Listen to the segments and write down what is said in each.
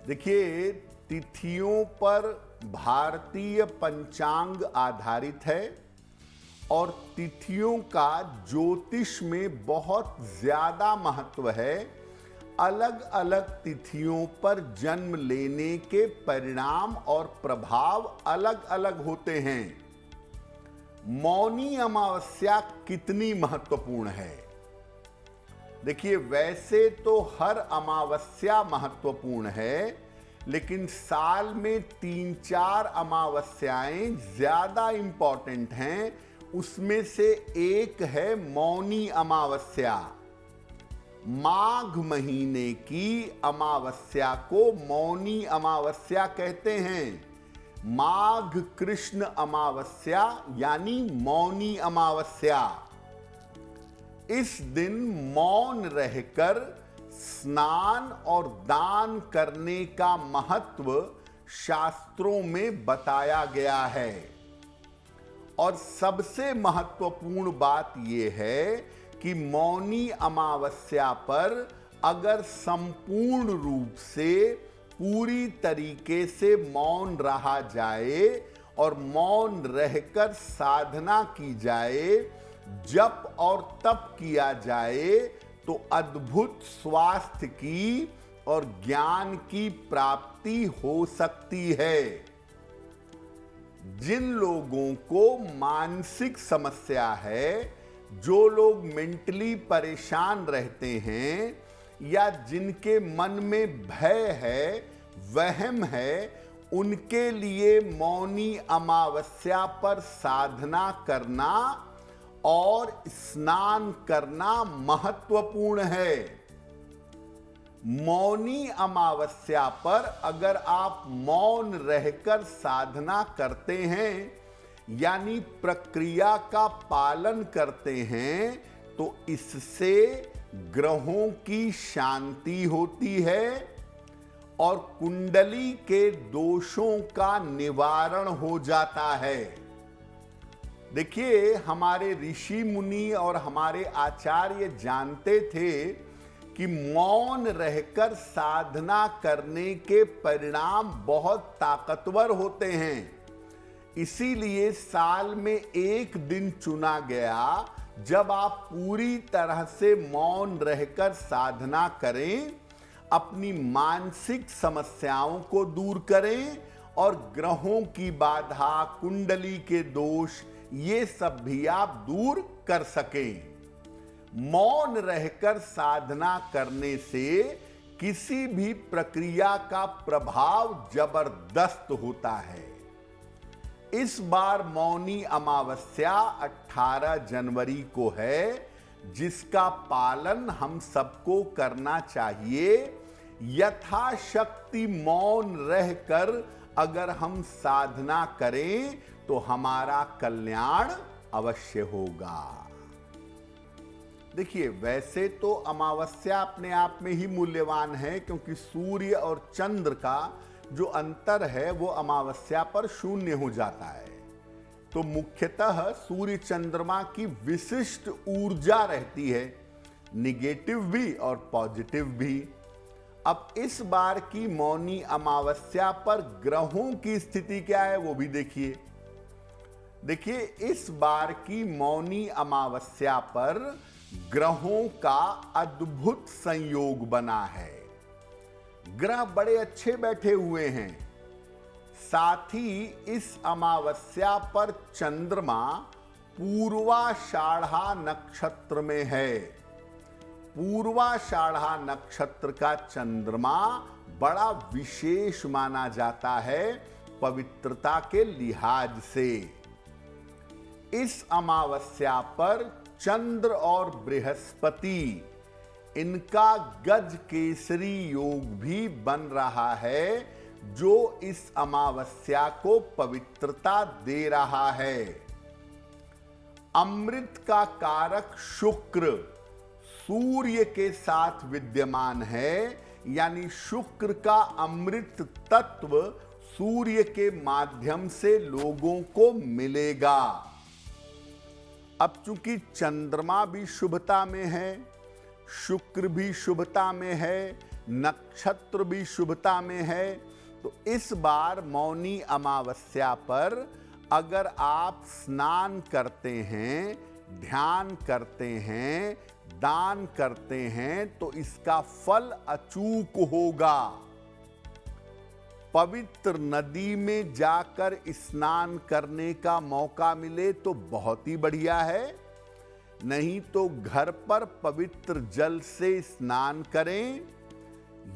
देखिए, तिथियों पर भारतीय पंचांग आधारित है और तिथियों का ज्योतिष में बहुत ज्यादा महत्व है। अलग अलग तिथियों पर जन्म लेने के परिणाम और प्रभाव अलग अलग होते हैं। मौनी अमावस्या कितनी महत्वपूर्ण है? देखिए, वैसे तो हर अमावस्या महत्वपूर्ण है, लेकिन साल में 3-4 अमावस्याएं ज्यादा इंपॉर्टेंट हैं। उसमें से एक है मौनी अमावस्या। माघ महीने की अमावस्या को मौनी अमावस्या कहते हैं। माघ कृष्ण अमावस्या यानी मौनी अमावस्या। इस दिन मौन रहकर स्नान और दान करने का महत्व शास्त्रों में बताया गया है। और सबसे महत्वपूर्ण बात यह है कि मौनी अमावस्या पर अगर संपूर्ण रूप से पूरी तरीके से मौन रहा जाए और मौन रहकर साधना की जाए, जप और तप किया जाए, तो अद्भुत स्वास्थ्य की और ज्ञान की प्राप्ति हो सकती है। जिन लोगों को मानसिक समस्या है, जो लोग मेंटली परेशान रहते हैं या जिनके मन में भय है, वहम है, उनके लिए मौनी अमावस्या पर साधना करना और स्नान करना महत्वपूर्ण है। मौनी अमावस्या पर अगर आप मौन रहकर साधना करते हैं, यानी प्रक्रिया का पालन करते हैं, तो इससे ग्रहों की शांति होती है और कुंडली के दोषों का निवारण हो जाता है। देखिए, हमारे ऋषि मुनि और हमारे आचार्य जानते थे कि मौन रहकर साधना करने के परिणाम बहुत ताकतवर होते हैं। इसीलिए साल में एक दिन चुना गया जब आप पूरी तरह से मौन रहकर साधना करें, अपनी मानसिक समस्याओं को दूर करें और ग्रहों की बाधा, कुंडली के दोष, ये सब भी आप दूर कर सकें। मौन रहकर साधना करने से किसी भी प्रक्रिया का प्रभाव जबरदस्त होता है। इस बार मौनी अमावस्या 18 जनवरी को है, जिसका पालन हम सबको करना चाहिए। यथाशक्ति मौन रहकर अगर हम साधना करें तो हमारा कल्याण अवश्य होगा। देखिए, वैसे तो अमावस्या अपने आप में ही मूल्यवान है, क्योंकि सूर्य और चंद्र का जो अंतर है वो अमावस्या पर शून्य हो जाता है। तो मुख्यतः सूर्य चंद्रमा की विशिष्ट ऊर्जा रहती है, निगेटिव भी और पॉजिटिव भी। अब इस बार की मौनी अमावस्या पर ग्रहों की स्थिति क्या है वो भी देखिए। देखिए, इस बार की मौनी अमावस्या पर ग्रहों का अद्भुत संयोग बना है। ग्रह बड़े अच्छे बैठे हुए हैं। साथ ही इस अमावस्या पर चंद्रमा पूर्वाषाढ़ा नक्षत्र में है। पूर्वाषाढ़ा नक्षत्र का चंद्रमा बड़ा विशेष माना जाता है पवित्रता के लिहाज से। इस अमावस्या पर चंद्र और बृहस्पति, इनका गज केसरी योग भी बन रहा है, जो इस अमावस्या को पवित्रता दे रहा है। अमृत का कारक शुक्र सूर्य के साथ विद्यमान है, यानी शुक्र का अमृत तत्व सूर्य के माध्यम से लोगों को मिलेगा। अब चूंकि चंद्रमा भी शुभता में है, शुक्र भी शुभता में है, नक्षत्र भी शुभता में है। तो इस बार मौनी अमावस्या पर अगर आप स्नान करते हैं, ध्यान करते हैं, दान करते हैं तो इसका फल अचूक होगा। पवित्र नदी में जाकर स्नान करने का मौका मिले तो बहुत ही बढ़िया है, नहीं तो घर पर पवित्र जल से स्नान करें,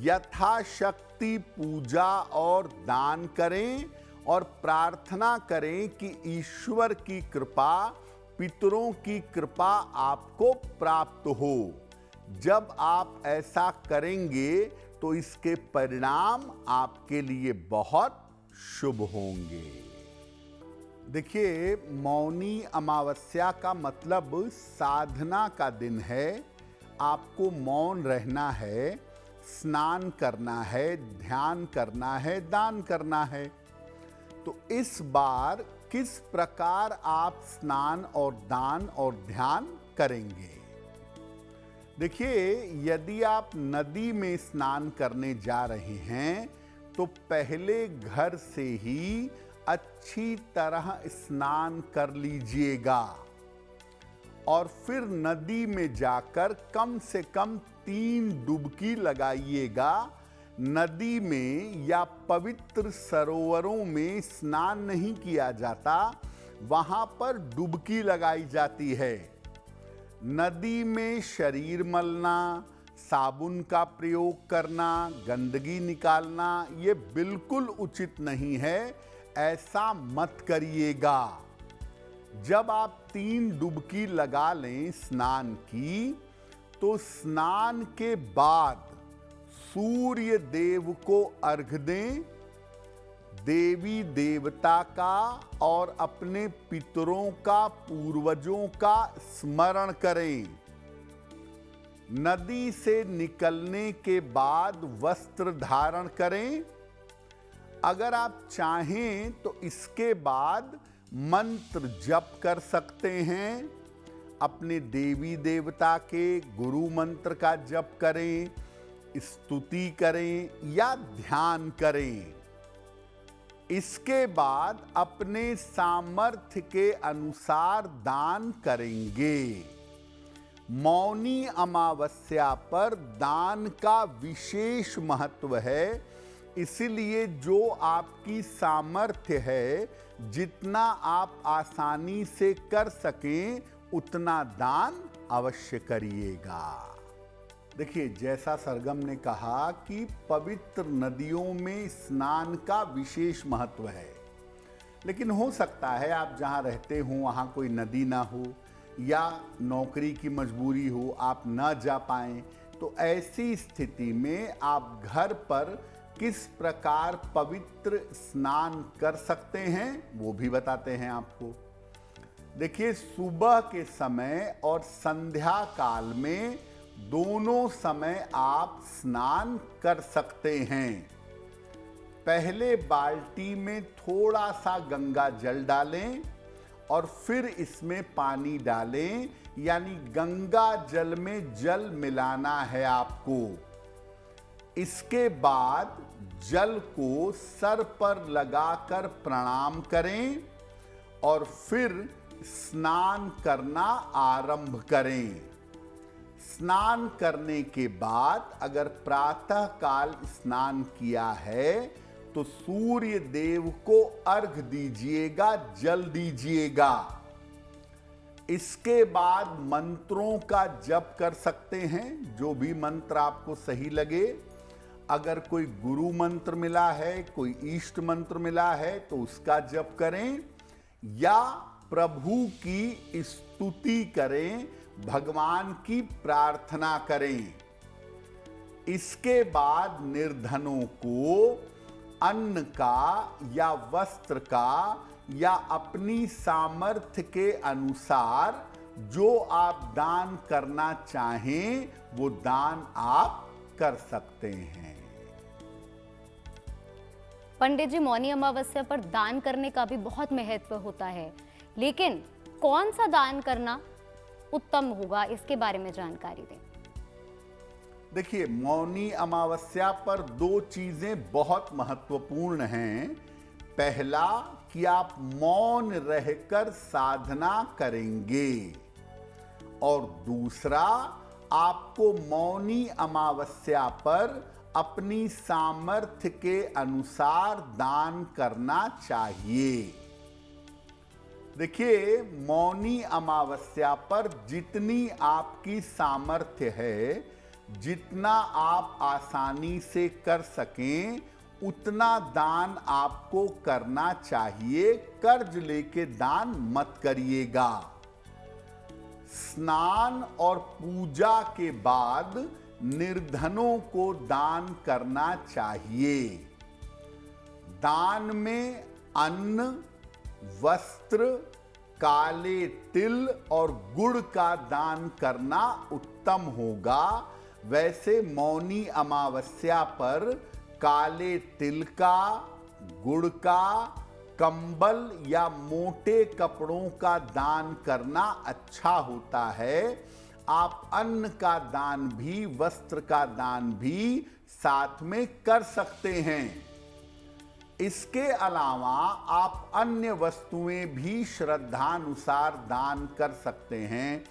यथाशक्ति पूजा और दान करें और प्रार्थना करें कि ईश्वर की कृपा, पितरों की कृपा आपको प्राप्त हो। जब आप ऐसा करेंगे तो इसके परिणाम आपके लिए बहुत शुभ होंगे। देखिए, मौनी अमावस्या का मतलब साधना का दिन है। आपको मौन रहना है, स्नान करना है, ध्यान करना है, दान करना है। तो इस बार किस प्रकार आप स्नान और दान और ध्यान करेंगे? देखिए, यदि आप नदी में स्नान करने जा रहे हैं तो पहले घर से ही अच्छी तरह स्नान कर लीजिएगा और फिर नदी में जाकर कम से कम 3 डुबकी लगाइएगा। नदी में या पवित्र सरोवरों में स्नान नहीं किया जाता, वहां पर डुबकी लगाई जाती है। नदी में शरीर मलना, साबुन का प्रयोग करना, गंदगी निकालना ये बिल्कुल उचित नहीं है, ऐसा मत करिएगा। जब आप 3 डुबकी लगा लें स्नान की, तो स्नान के बाद सूर्य देव को अर्घ दें, देवी देवता का और अपने पितरों का, पूर्वजों का स्मरण करें। नदी से निकलने के बाद वस्त्र धारण करें। अगर आप चाहें तो इसके बाद मंत्र जप कर सकते हैं। अपने देवी देवता के गुरु मंत्र का जप करें, स्तुति करें या ध्यान करें। इसके बाद अपने सामर्थ्य के अनुसार दान करेंगे। मौनी अमावस्या पर दान का विशेष महत्व है, इसलिए जो आपकी सामर्थ्य है, जितना आप आसानी से कर सकें उतना दान अवश्य करिएगा। देखिए, जैसा सरगम ने कहा कि पवित्र नदियों में स्नान का विशेष महत्व है, लेकिन हो सकता है आप जहां रहते हो वहां कोई नदी ना हो या नौकरी की मजबूरी हो, आप ना जा पाएं। तो ऐसी स्थिति में आप घर पर किस प्रकार पवित्र स्नान कर सकते हैं वो भी बताते हैं आपको। देखिए, सुबह के समय और संध्या काल में दोनों समय आप स्नान कर सकते हैं। पहले बाल्टी में थोड़ा सा गंगा जल डालें और फिर इसमें पानी डालें, यानी गंगा जल में जल मिलाना है आपको। इसके बाद जल को सर पर लगाकर प्रणाम करें और फिर स्नान करना आरंभ करें। स्नान करने के बाद अगर प्रातः काल स्नान किया है तो सूर्य देव को अर्घ दीजिएगा, जल दीजिएगा। इसके बाद मंत्रों का जप कर सकते हैं, जो भी मंत्र आपको सही लगे। अगर कोई गुरु मंत्र मिला है, कोई इष्ट मंत्र मिला है तो उसका जप करें या प्रभु की स्तुति करें, भगवान की प्रार्थना करें। इसके बाद निर्धनों को अन्न का या वस्त्र का या अपनी सामर्थ्य के अनुसार जो आप दान करना चाहें वो दान आप कर सकते हैं। पंडित जी, मौनी अमावस्या पर दान करने का भी बहुत महत्व होता है, लेकिन कौन सा दान करना उत्तम होगा, इसके बारे में जानकारी दें। देखिए, मौनी अमावस्या पर दो चीजें बहुत महत्वपूर्ण हैं। पहला कि आप मौन रहकर साधना करेंगे, और दूसरा, आपको मौनी अमावस्या पर अपनी सामर्थ्य के अनुसार दान करना चाहिए। देखिए, मौनी अमावस्या पर जितनी आपकी सामर्थ्य है, जितना आप आसानी से कर सकें, उतना दान आपको करना चाहिए। कर्ज लेके दान मत करिएगा। स्नान और पूजा के बाद निर्धनों को दान करना चाहिए। दान में अन्न, वस्त्र, काले तिल और गुड़ का दान करना उत्तम होगा। वैसे मौनी अमावस्या पर काले तिल का, गुड़ का, कंबल या मोटे कपड़ों का दान करना अच्छा होता है। आप अन्न का दान भी, वस्त्र का दान भी साथ में कर सकते हैं। इसके अलावा आप अन्य वस्तुएं भी श्रद्धानुसार दान कर सकते हैं।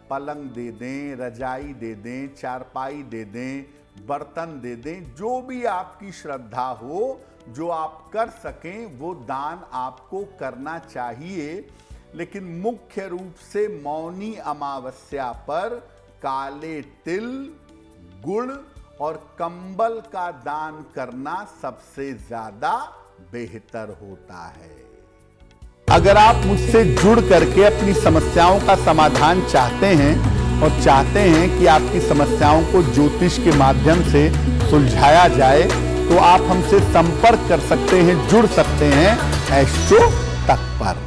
पलंग दे दें, रजाई दे दें, चारपाई दे दें, बर्तन दे दें, जो भी आपकी श्रद्धा हो, जो आप कर सकें, वो दान आपको करना चाहिए। लेकिन मुख्य रूप से मौनी अमावस्या पर काले तिल, गुड़ और कंबल का दान करना सबसे ज्यादा बेहतर होता है। अगर आप मुझसे जुड़ करके अपनी समस्याओं का समाधान चाहते हैं और चाहते हैं कि आपकी समस्याओं को ज्योतिष के माध्यम से सुलझाया जाए, तो आप हमसे संपर्क कर सकते हैं, जुड़ सकते हैं एस्ट्रो तक पर।